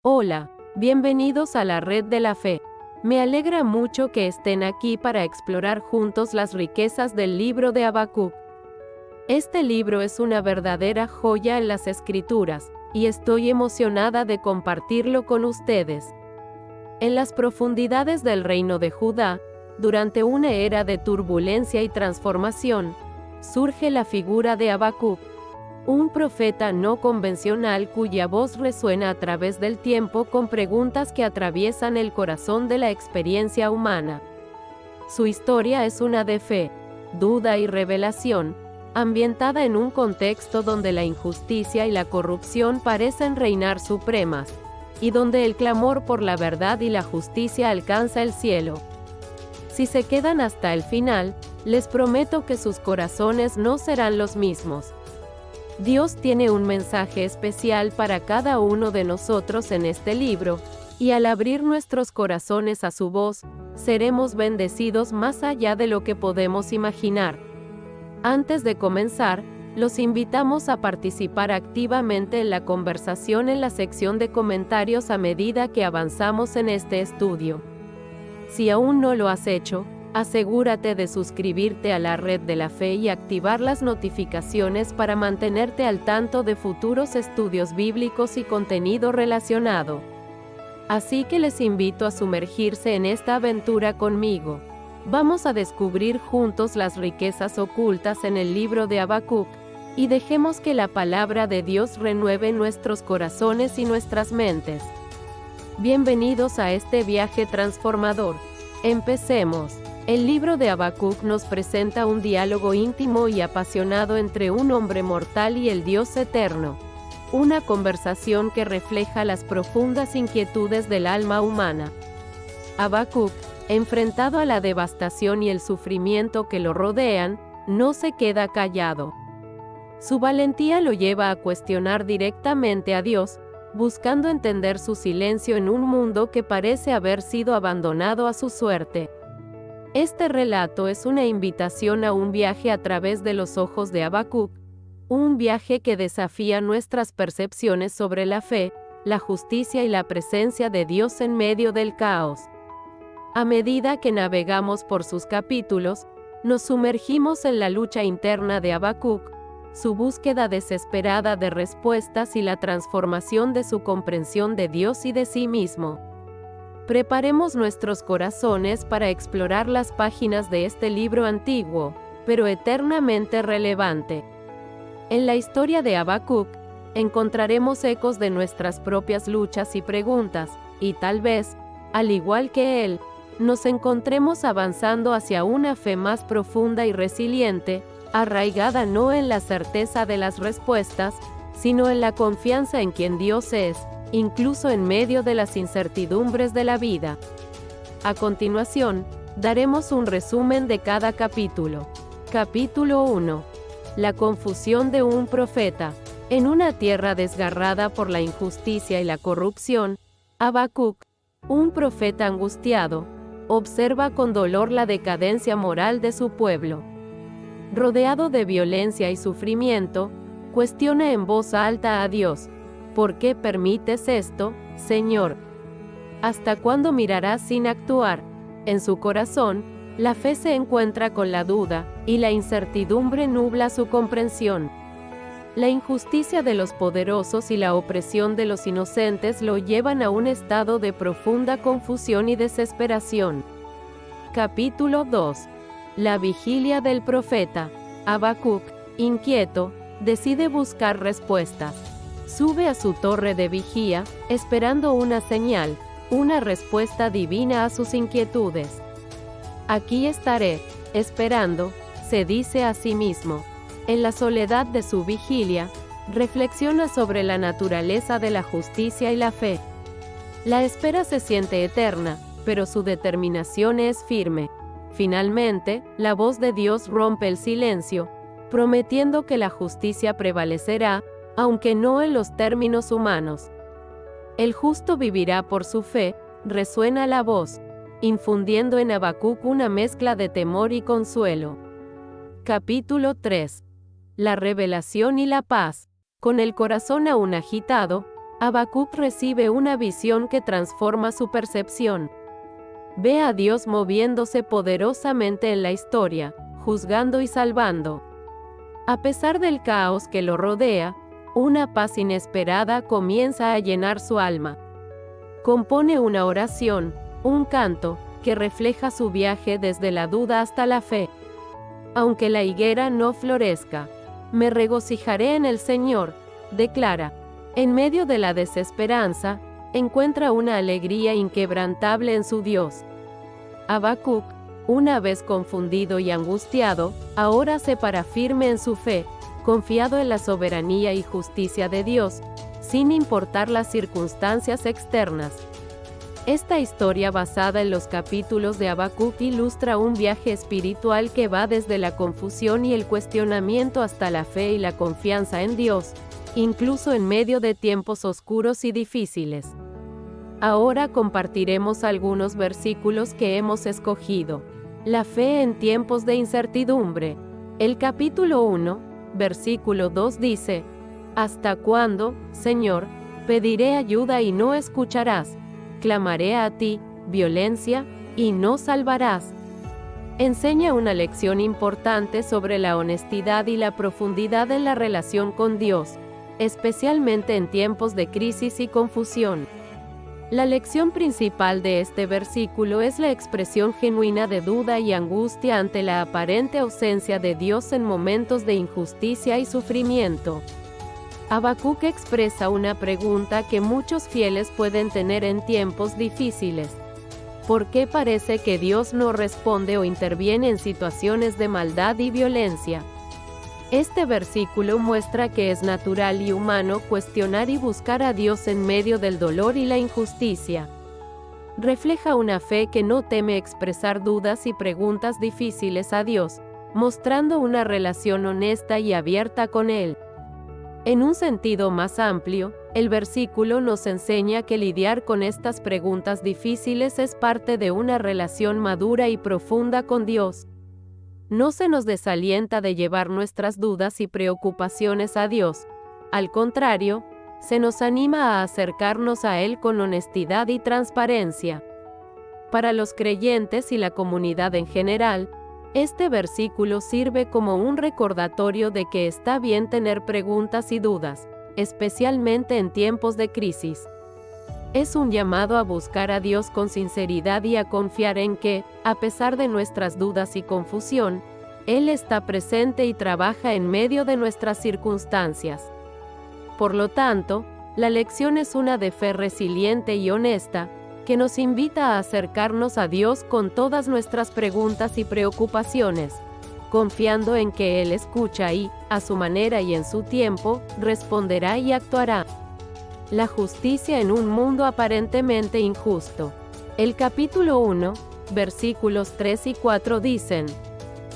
Hola, bienvenidos a la Red de la Fe. Me alegra mucho que estén aquí para explorar juntos las riquezas del libro de Habacuc. Este libro es una verdadera joya en las Escrituras, y estoy emocionada de compartirlo con ustedes. En las profundidades del reino de Judá, durante una era de turbulencia y transformación, surge la figura de Habacuc, un profeta no convencional cuya voz resuena a través del tiempo con preguntas que atraviesan el corazón de la experiencia humana. Su historia es una de fe, duda y revelación, ambientada en un contexto donde la injusticia y la corrupción parecen reinar supremas, y donde el clamor por la verdad y la justicia alcanza el cielo. Si se quedan hasta el final, les prometo que sus corazones no serán los mismos. Dios tiene un mensaje especial para cada uno de nosotros en este libro, y al abrir nuestros corazones a su voz, seremos bendecidos más allá de lo que podemos imaginar. Antes de comenzar, los invitamos a participar activamente en la conversación en la sección de comentarios a medida que avanzamos en este estudio. Si aún no lo has hecho, asegúrate de suscribirte a la Red de la Fe y activar las notificaciones para mantenerte al tanto de futuros estudios bíblicos y contenido relacionado. Así que les invito a sumergirse en esta aventura conmigo. Vamos a descubrir juntos las riquezas ocultas en el libro de Habacuc, y dejemos que la palabra de Dios renueve nuestros corazones y nuestras mentes. Bienvenidos a este viaje transformador. Empecemos. El libro de Habacuc nos presenta un diálogo íntimo y apasionado entre un hombre mortal y el Dios eterno. Una conversación que refleja las profundas inquietudes del alma humana. Habacuc, enfrentado a la devastación y el sufrimiento que lo rodean, no se queda callado. Su valentía lo lleva a cuestionar directamente a Dios, buscando entender su silencio en un mundo que parece haber sido abandonado a su suerte. Este relato es una invitación a un viaje a través de los ojos de Habacuc, un viaje que desafía nuestras percepciones sobre la fe, la justicia y la presencia de Dios en medio del caos. A medida que navegamos por sus capítulos, nos sumergimos en la lucha interna de Habacuc, su búsqueda desesperada de respuestas y la transformación de su comprensión de Dios y de sí mismo. Preparemos nuestros corazones para explorar las páginas de este libro antiguo, pero eternamente relevante. En la historia de Habacuc, encontraremos ecos de nuestras propias luchas y preguntas, y tal vez, al igual que él, nos encontremos avanzando hacia una fe más profunda y resiliente, arraigada no en la certeza de las respuestas, sino en la confianza en quien Dios es, incluso en medio de las incertidumbres de la vida. A continuación, daremos un resumen de cada capítulo. Capítulo 1. La confusión de un profeta. En una tierra desgarrada por la injusticia y la corrupción, Habacuc, un profeta angustiado, observa con dolor la decadencia moral de su pueblo. Rodeado de violencia y sufrimiento, cuestiona en voz alta a Dios: ¿por qué permites esto, Señor? ¿Hasta cuándo mirarás sin actuar? En su corazón, la fe se encuentra con la duda, y la incertidumbre nubla su comprensión. La injusticia de los poderosos y la opresión de los inocentes lo llevan a un estado de profunda confusión y desesperación. Capítulo 2. La vigilia del profeta. Habacuc, inquieto, decide buscar respuestas. Sube a su torre de vigía, esperando una señal, una respuesta divina a sus inquietudes. Aquí estaré, esperando, se dice a sí mismo. En la soledad de su vigilia, reflexiona sobre la naturaleza de la justicia y la fe. La espera se siente eterna, pero su determinación es firme. Finalmente, la voz de Dios rompe el silencio, prometiendo que la justicia prevalecerá, aunque no en los términos humanos. El justo vivirá por su fe, resuena la voz, infundiendo en Habacuc una mezcla de temor y consuelo. Capítulo 3. La revelación y la paz. Con el corazón aún agitado, Habacuc recibe una visión que transforma su percepción. Ve a Dios moviéndose poderosamente en la historia, juzgando y salvando. A pesar del caos que lo rodea, una paz inesperada comienza a llenar su alma. Compone una oración, un canto, que refleja su viaje desde la duda hasta la fe. Aunque la higuera no florezca, me regocijaré en el Señor, declara. En medio de la desesperanza, encuentra una alegría inquebrantable en su Dios. Habacuc, una vez confundido y angustiado, ahora se para firme en su fe, confiado en la soberanía y justicia de Dios, sin importar las circunstancias externas. Esta historia basada en los capítulos de Habacuc ilustra un viaje espiritual que va desde la confusión y el cuestionamiento hasta la fe y la confianza en Dios, incluso en medio de tiempos oscuros y difíciles. Ahora compartiremos algunos versículos que hemos escogido. La fe en tiempos de incertidumbre. El capítulo 1, versículo 2 dice: ¿Hasta cuándo, Señor, pediré ayuda y no escucharás? Clamaré a ti, violencia, y no salvarás. Enseña una lección importante sobre la honestidad y la profundidad en la relación con Dios, especialmente en tiempos de crisis y confusión. La lección principal de este versículo es la expresión genuina de duda y angustia ante la aparente ausencia de Dios en momentos de injusticia y sufrimiento. Habacuc expresa una pregunta que muchos fieles pueden tener en tiempos difíciles. ¿Por qué parece que Dios no responde o interviene en situaciones de maldad y violencia? Este versículo muestra que es natural y humano cuestionar y buscar a Dios en medio del dolor y la injusticia. Refleja una fe que no teme expresar dudas y preguntas difíciles a Dios, mostrando una relación honesta y abierta con Él. En un sentido más amplio, el versículo nos enseña que lidiar con estas preguntas difíciles es parte de una relación madura y profunda con Dios. No se nos desalienta de llevar nuestras dudas y preocupaciones a Dios. Al contrario, se nos anima a acercarnos a Él con honestidad y transparencia. Para los creyentes y la comunidad en general, este versículo sirve como un recordatorio de que está bien tener preguntas y dudas, especialmente en tiempos de crisis. Es un llamado a buscar a Dios con sinceridad y a confiar en que, a pesar de nuestras dudas y confusión, Él está presente y trabaja en medio de nuestras circunstancias. Por lo tanto, la lección es una de fe resiliente y honesta, que nos invita a acercarnos a Dios con todas nuestras preguntas y preocupaciones, confiando en que Él escucha y, a su manera y en su tiempo, responderá y actuará. La justicia en un mundo aparentemente injusto. El capítulo 1, versículos 3 y 4 dicen: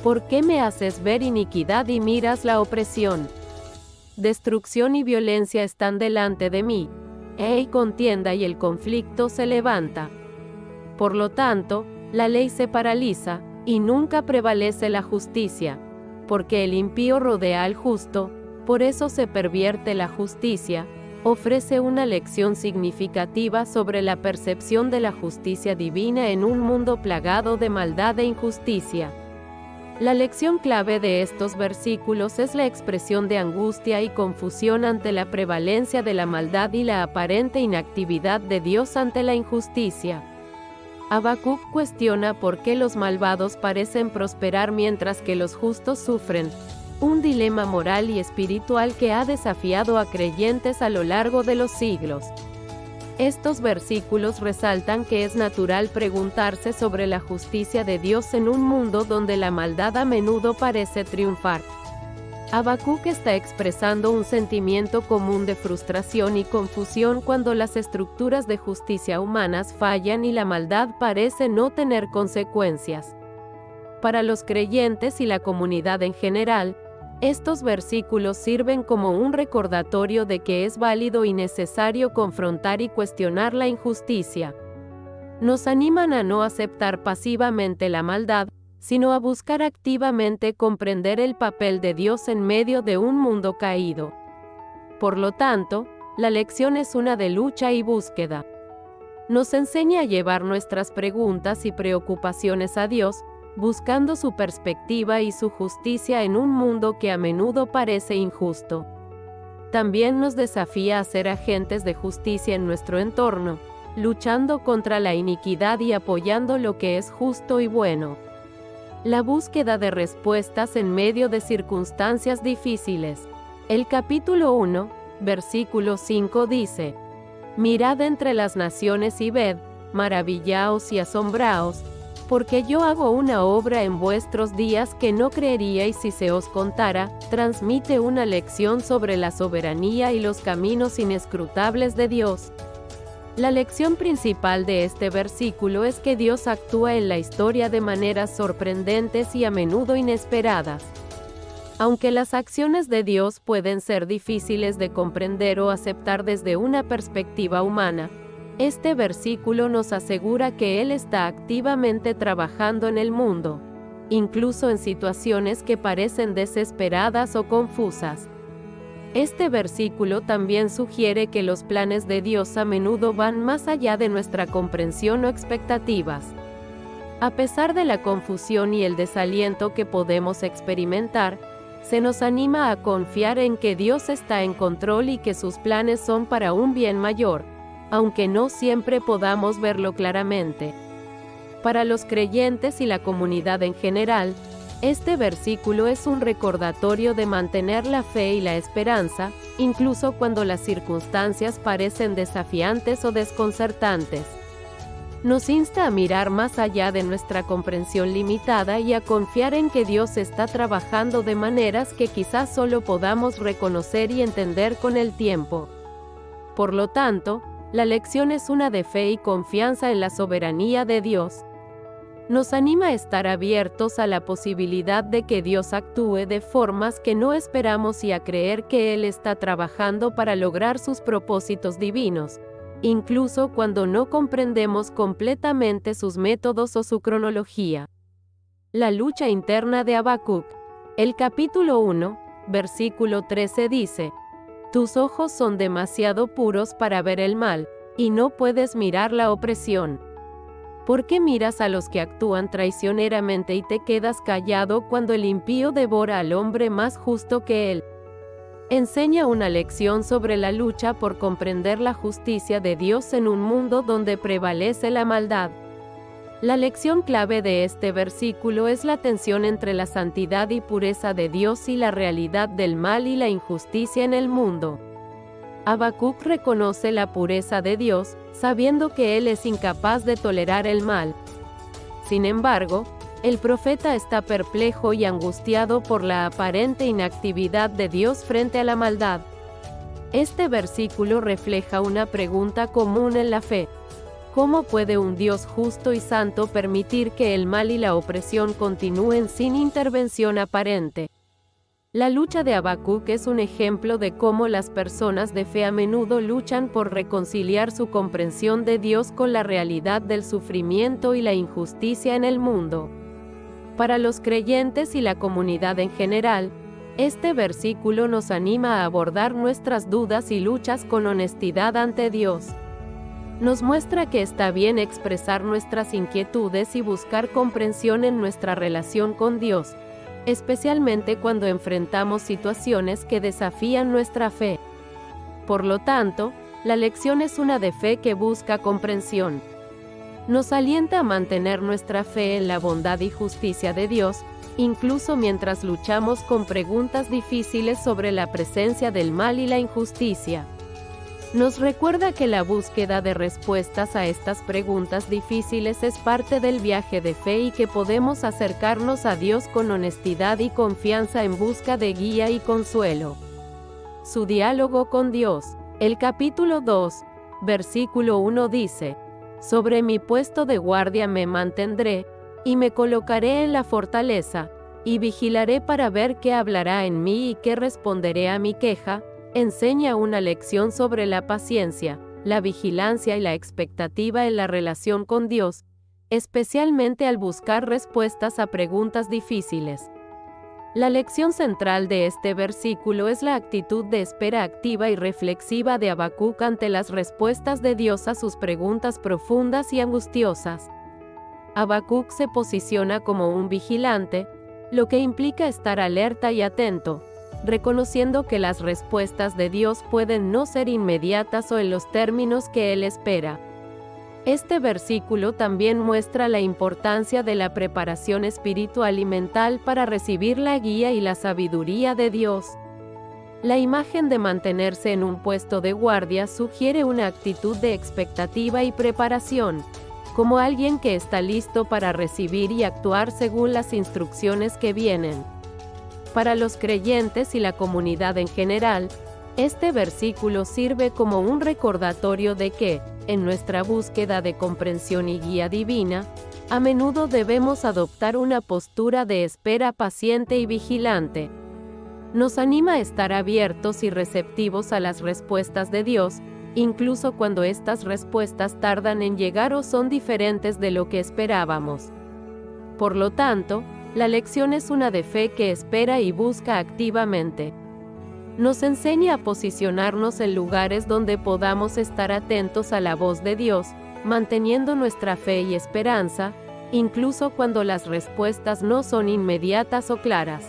¿Por qué me haces ver iniquidad y miras la opresión? Destrucción y violencia están delante de mí. Contienda y el conflicto se levanta. Por lo tanto, la ley se paraliza, y nunca prevalece la justicia, porque el impío rodea al justo, por eso se pervierte la justicia. Ofrece una lección significativa sobre la percepción de la justicia divina en un mundo plagado de maldad e injusticia. La lección clave de estos versículos es la expresión de angustia y confusión ante la prevalencia de la maldad y la aparente inactividad de Dios ante la injusticia. Habacuc cuestiona por qué los malvados parecen prosperar mientras que los justos sufren, un dilema moral y espiritual que ha desafiado a creyentes a lo largo de los siglos. Estos versículos resaltan que es natural preguntarse sobre la justicia de Dios en un mundo donde la maldad a menudo parece triunfar. Habacuc está expresando un sentimiento común de frustración y confusión cuando las estructuras de justicia humanas fallan y la maldad parece no tener consecuencias. Para los creyentes y la comunidad en general, estos versículos sirven como un recordatorio de que es válido y necesario confrontar y cuestionar la injusticia. Nos animan a no aceptar pasivamente la maldad, sino a buscar activamente comprender el papel de Dios en medio de un mundo caído. Por lo tanto, la lección es una de lucha y búsqueda. Nos enseña a llevar nuestras preguntas y preocupaciones a Dios, buscando su perspectiva y su justicia en un mundo que a menudo parece injusto. También nos desafía a ser agentes de justicia en nuestro entorno, luchando contra la iniquidad y apoyando lo que es justo y bueno. La búsqueda de respuestas en medio de circunstancias difíciles. El capítulo 1, versículo 5 dice: Mirad entre las naciones y ved, maravillaos y asombraos, porque yo hago una obra en vuestros días que no creeríais si se os contara. Transmite una lección sobre la soberanía y los caminos inescrutables de Dios. La lección principal de este versículo es que Dios actúa en la historia de maneras sorprendentes y a menudo inesperadas. Aunque las acciones de Dios pueden ser difíciles de comprender o aceptar desde una perspectiva humana, este versículo nos asegura que Él está activamente trabajando en el mundo, incluso en situaciones que parecen desesperadas o confusas. Este versículo también sugiere que los planes de Dios a menudo van más allá de nuestra comprensión o expectativas. A pesar de la confusión y el desaliento que podemos experimentar, se nos anima a confiar en que Dios está en control y que sus planes son para un bien mayor, aunque no siempre podamos verlo claramente. Para los creyentes y la comunidad en general, este versículo es un recordatorio de mantener la fe y la esperanza, incluso cuando las circunstancias parecen desafiantes o desconcertantes. Nos insta a mirar más allá de nuestra comprensión limitada y a confiar en que Dios está trabajando de maneras que quizás solo podamos reconocer y entender con el tiempo. Por lo tanto, la lección es una de fe y confianza en la soberanía de Dios. Nos anima a estar abiertos a la posibilidad de que Dios actúe de formas que no esperamos y a creer que Él está trabajando para lograr sus propósitos divinos, incluso cuando no comprendemos completamente sus métodos o su cronología. La lucha interna de Habacuc. El capítulo 1, versículo 13 dice: Tus ojos son demasiado puros para ver el mal, y no puedes mirar la opresión. ¿Por qué miras a los que actúan traicioneramente y te quedas callado cuando el impío devora al hombre más justo que él? Enseña una lección sobre la lucha por comprender la justicia de Dios en un mundo donde prevalece la maldad. La lección clave de este versículo es la tensión entre la santidad y pureza de Dios y la realidad del mal y la injusticia en el mundo. Habacuc reconoce la pureza de Dios, sabiendo que Él es incapaz de tolerar el mal. Sin embargo, el profeta está perplejo y angustiado por la aparente inactividad de Dios frente a la maldad. Este versículo refleja una pregunta común en la fe: ¿cómo puede un Dios justo y santo permitir que el mal y la opresión continúen sin intervención aparente? La lucha de Habacuc es un ejemplo de cómo las personas de fe a menudo luchan por reconciliar su comprensión de Dios con la realidad del sufrimiento y la injusticia en el mundo. Para los creyentes y la comunidad en general, este versículo nos anima a abordar nuestras dudas y luchas con honestidad ante Dios. Nos muestra que está bien expresar nuestras inquietudes y buscar comprensión en nuestra relación con Dios, especialmente cuando enfrentamos situaciones que desafían nuestra fe. Por lo tanto, la lección es una de fe que busca comprensión. Nos alienta a mantener nuestra fe en la bondad y justicia de Dios, incluso mientras luchamos con preguntas difíciles sobre la presencia del mal y la injusticia. Nos recuerda que la búsqueda de respuestas a estas preguntas difíciles es parte del viaje de fe y que podemos acercarnos a Dios con honestidad y confianza en busca de guía y consuelo. Su diálogo con Dios. El capítulo 2, versículo 1 dice: Sobre mi puesto de guardia me mantendré, y me colocaré en la fortaleza, y vigilaré para ver qué hablará en mí y qué responderé a mi queja. Enseña una lección sobre la paciencia, la vigilancia y la expectativa en la relación con Dios, especialmente al buscar respuestas a preguntas difíciles. La lección central de este versículo es la actitud de espera activa y reflexiva de Habacuc ante las respuestas de Dios a sus preguntas profundas y angustiosas. Habacuc se posiciona como un vigilante, lo que implica estar alerta y atento, reconociendo que las respuestas de Dios pueden no ser inmediatas o en los términos que él espera. Este versículo también muestra la importancia de la preparación espiritual y mental para recibir la guía y la sabiduría de Dios. La imagen de mantenerse en un puesto de guardia sugiere una actitud de expectativa y preparación, como alguien que está listo para recibir y actuar según las instrucciones que vienen. Para los creyentes y la comunidad en general, este versículo sirve como un recordatorio de que, en nuestra búsqueda de comprensión y guía divina, a menudo debemos adoptar una postura de espera paciente y vigilante. Nos anima a estar abiertos y receptivos a las respuestas de Dios, incluso cuando estas respuestas tardan en llegar o son diferentes de lo que esperábamos. Por lo tanto, la lección es una de fe que espera y busca activamente. Nos enseña a posicionarnos en lugares donde podamos estar atentos a la voz de Dios, manteniendo nuestra fe y esperanza, incluso cuando las respuestas no son inmediatas o claras.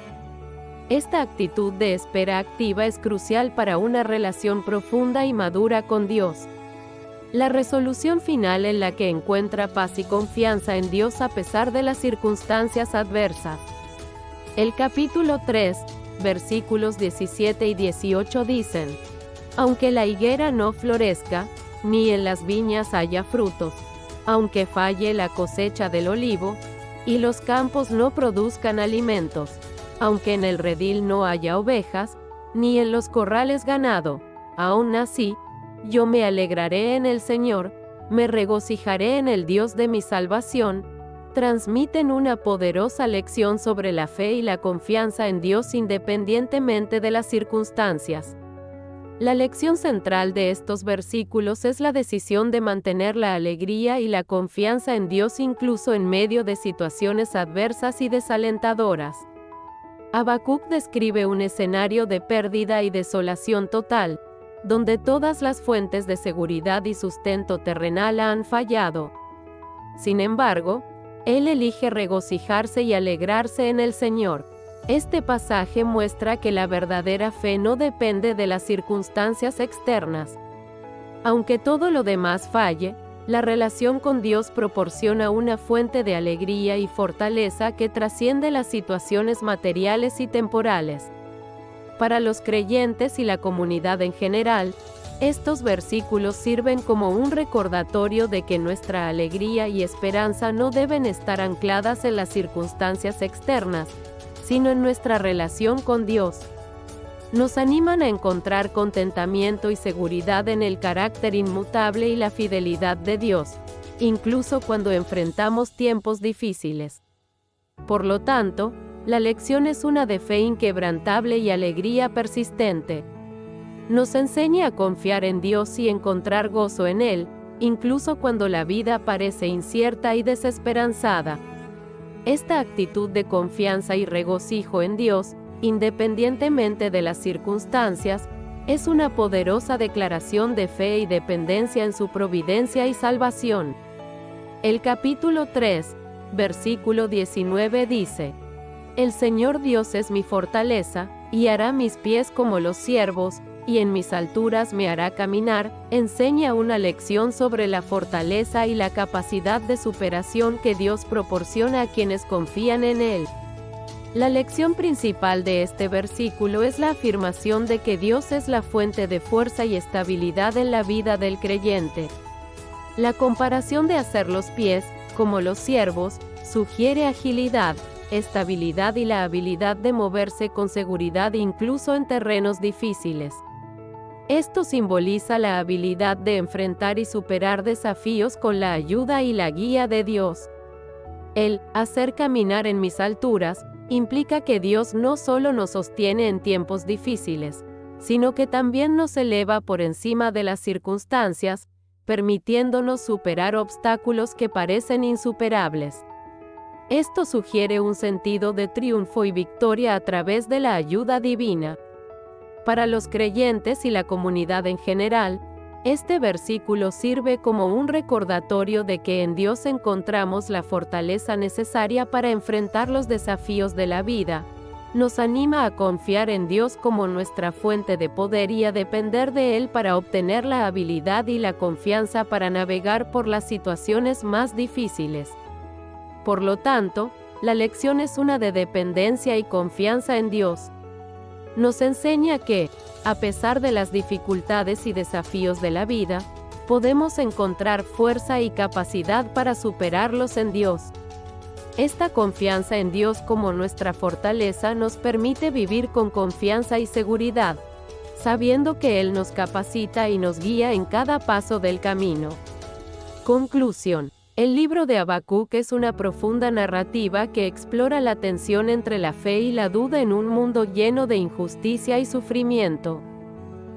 Esta actitud de espera activa es crucial para una relación profunda y madura con Dios. La resolución final en la que encuentra paz y confianza en Dios a pesar de las circunstancias adversas. El capítulo 3, versículos 17 y 18 dicen: aunque la higuera no florezca, ni en las viñas haya frutos, aunque falle la cosecha del olivo, y los campos no produzcan alimentos, aunque en el redil no haya ovejas, ni en los corrales ganado, aún así, yo me alegraré en el Señor, me regocijaré en el Dios de mi salvación. Transmiten una poderosa lección sobre la fe y la confianza en Dios independientemente de las circunstancias. La lección central de estos versículos es la decisión de mantener la alegría y la confianza en Dios incluso en medio de situaciones adversas y desalentadoras. Habacuc describe un escenario de pérdida y desolación total, donde todas las fuentes de seguridad y sustento terrenal han fallado. Sin embargo, él elige regocijarse y alegrarse en el Señor. Este pasaje muestra que la verdadera fe no depende de las circunstancias externas. Aunque todo lo demás falle, la relación con Dios proporciona una fuente de alegría y fortaleza que trasciende las situaciones materiales y temporales. Para los creyentes y la comunidad en general, estos versículos sirven como un recordatorio de que nuestra alegría y esperanza no deben estar ancladas en las circunstancias externas, sino en nuestra relación con Dios. Nos animan a encontrar contentamiento y seguridad en el carácter inmutable y la fidelidad de Dios, incluso cuando enfrentamos tiempos difíciles. Por lo tanto, la lección es una de fe inquebrantable y alegría persistente. Nos enseña a confiar en Dios y encontrar gozo en Él, incluso cuando la vida parece incierta y desesperanzada. Esta actitud de confianza y regocijo en Dios, independientemente de las circunstancias, es una poderosa declaración de fe y dependencia en su providencia y salvación. El capítulo 3, versículo 19 dice: el Señor Dios es mi fortaleza, y hará mis pies como los ciervos, y en mis alturas me hará caminar. Enseña una lección sobre la fortaleza y la capacidad de superación que Dios proporciona a quienes confían en Él. La lección principal de este versículo es la afirmación de que Dios es la fuente de fuerza y estabilidad en la vida del creyente. La comparación de hacer los pies, como los ciervos, sugiere agilidad, estabilidad y la habilidad de moverse con seguridad incluso en terrenos difíciles. Esto simboliza la habilidad de enfrentar y superar desafíos con la ayuda y la guía de Dios. El hacer caminar en mis alturas implica que Dios no solo nos sostiene en tiempos difíciles, sino que también nos eleva por encima de las circunstancias, permitiéndonos superar obstáculos que parecen insuperables. Esto sugiere un sentido de triunfo y victoria a través de la ayuda divina. Para los creyentes y la comunidad en general, este versículo sirve como un recordatorio de que en Dios encontramos la fortaleza necesaria para enfrentar los desafíos de la vida. Nos anima a confiar en Dios como nuestra fuente de poder y a depender de Él para obtener la habilidad y la confianza para navegar por las situaciones más difíciles. Por lo tanto, la lección es una de dependencia y confianza en Dios. Nos enseña que, a pesar de las dificultades y desafíos de la vida, podemos encontrar fuerza y capacidad para superarlos en Dios. Esta confianza en Dios como nuestra fortaleza nos permite vivir con confianza y seguridad, sabiendo que Él nos capacita y nos guía en cada paso del camino. Conclusión. El libro de Habacuc es una profunda narrativa que explora la tensión entre la fe y la duda en un mundo lleno de injusticia y sufrimiento.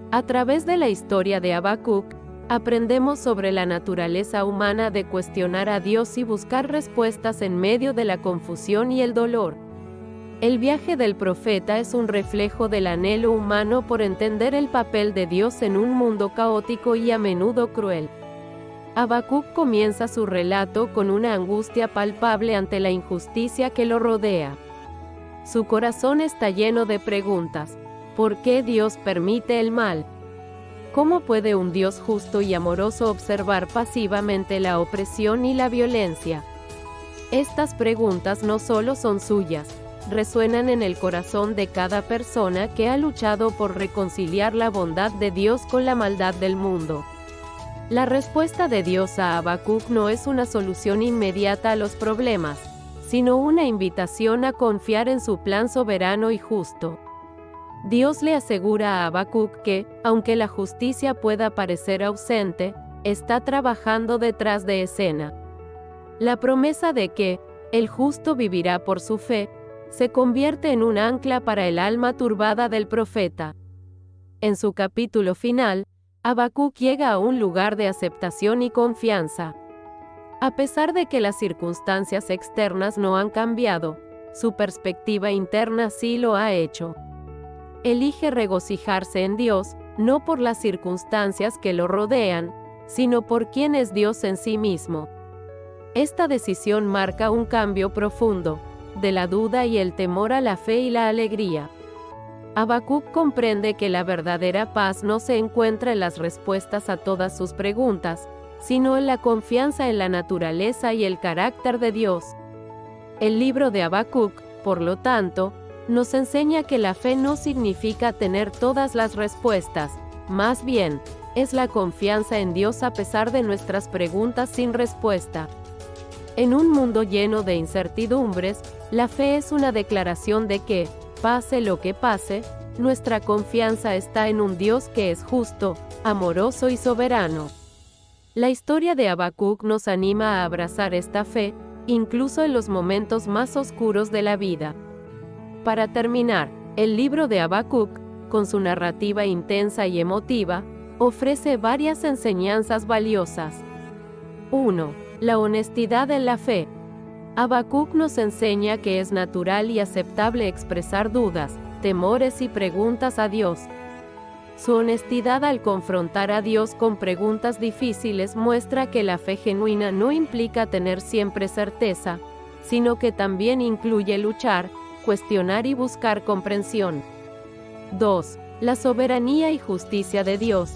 A través de la historia de Habacuc, aprendemos sobre la naturaleza humana de cuestionar a Dios y buscar respuestas en medio de la confusión y el dolor. El viaje del profeta es un reflejo del anhelo humano por entender el papel de Dios en un mundo caótico y a menudo cruel. Habacuc comienza su relato con una angustia palpable ante la injusticia que lo rodea. Su corazón está lleno de preguntas. ¿Por qué Dios permite el mal? ¿Cómo puede un Dios justo y amoroso observar pasivamente la opresión y la violencia? Estas preguntas no solo son suyas, resuenan en el corazón de cada persona que ha luchado por reconciliar la bondad de Dios con la maldad del mundo. La respuesta de Dios a Habacuc no es una solución inmediata a los problemas, sino una invitación a confiar en su plan soberano y justo. Dios le asegura a Habacuc que, aunque la justicia pueda parecer ausente, está trabajando detrás de escena. La promesa de que el justo vivirá por su fe se convierte en un ancla para el alma turbada del profeta. En su capítulo final, Habacuc llega a un lugar de aceptación y confianza. A pesar de que las circunstancias externas no han cambiado, su perspectiva interna sí lo ha hecho. Elige regocijarse en Dios, no por las circunstancias que lo rodean, sino por quién es Dios en sí mismo. Esta decisión marca un cambio profundo, de la duda y el temor a la fe y la alegría. Habacuc comprende que la verdadera paz no se encuentra en las respuestas a todas sus preguntas, sino en la confianza en la naturaleza y el carácter de Dios. El libro de Habacuc, por lo tanto, nos enseña que la fe no significa tener todas las respuestas, más bien, es la confianza en Dios a pesar de nuestras preguntas sin respuesta. En un mundo lleno de incertidumbres, la fe es una declaración de que, pase lo que pase, nuestra confianza está en un Dios que es justo, amoroso y soberano. La historia de Habacuc nos anima a abrazar esta fe, incluso en los momentos más oscuros de la vida. Para terminar, el libro de Habacuc, con su narrativa intensa y emotiva, ofrece varias enseñanzas valiosas. 1. La honestidad en la fe. Habacuc nos enseña que es natural y aceptable expresar dudas, temores y preguntas a Dios. Su honestidad al confrontar a Dios con preguntas difíciles muestra que la fe genuina no implica tener siempre certeza, sino que también incluye luchar, cuestionar y buscar comprensión. 2. La soberanía y justicia de Dios.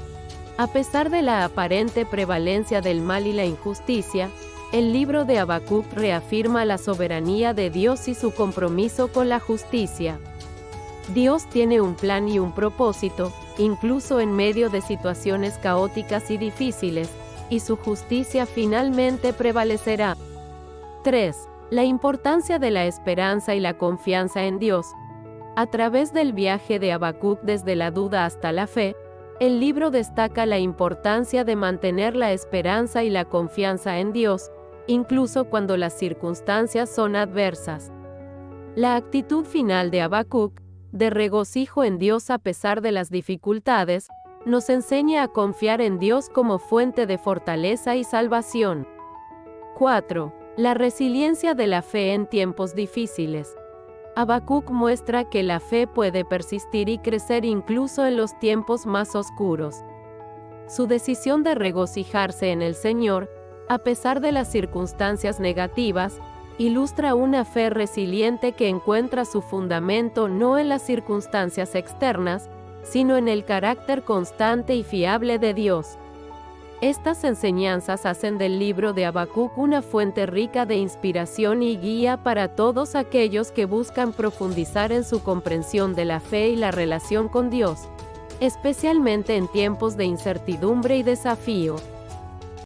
A pesar de la aparente prevalencia del mal y la injusticia, el libro de Habacuc reafirma la soberanía de Dios y su compromiso con la justicia. Dios tiene un plan y un propósito, incluso en medio de situaciones caóticas y difíciles, y su justicia finalmente prevalecerá. 3. La importancia de la esperanza y la confianza en Dios. A través del viaje de Habacuc desde la duda hasta la fe, el libro destaca la importancia de mantener la esperanza y la confianza en Dios, incluso cuando las circunstancias son adversas. La actitud final de Habacuc, de regocijo en Dios a pesar de las dificultades, nos enseña a confiar en Dios como fuente de fortaleza y salvación. 4. La resiliencia de la fe en tiempos difíciles. Habacuc muestra que la fe puede persistir y crecer incluso en los tiempos más oscuros. Su decisión de regocijarse en el Señor, a pesar de las circunstancias negativas, ilustra una fe resiliente que encuentra su fundamento no en las circunstancias externas, sino en el carácter constante y fiable de Dios. Estas enseñanzas hacen del libro de Habacuc una fuente rica de inspiración y guía para todos aquellos que buscan profundizar en su comprensión de la fe y la relación con Dios, especialmente en tiempos de incertidumbre y desafío.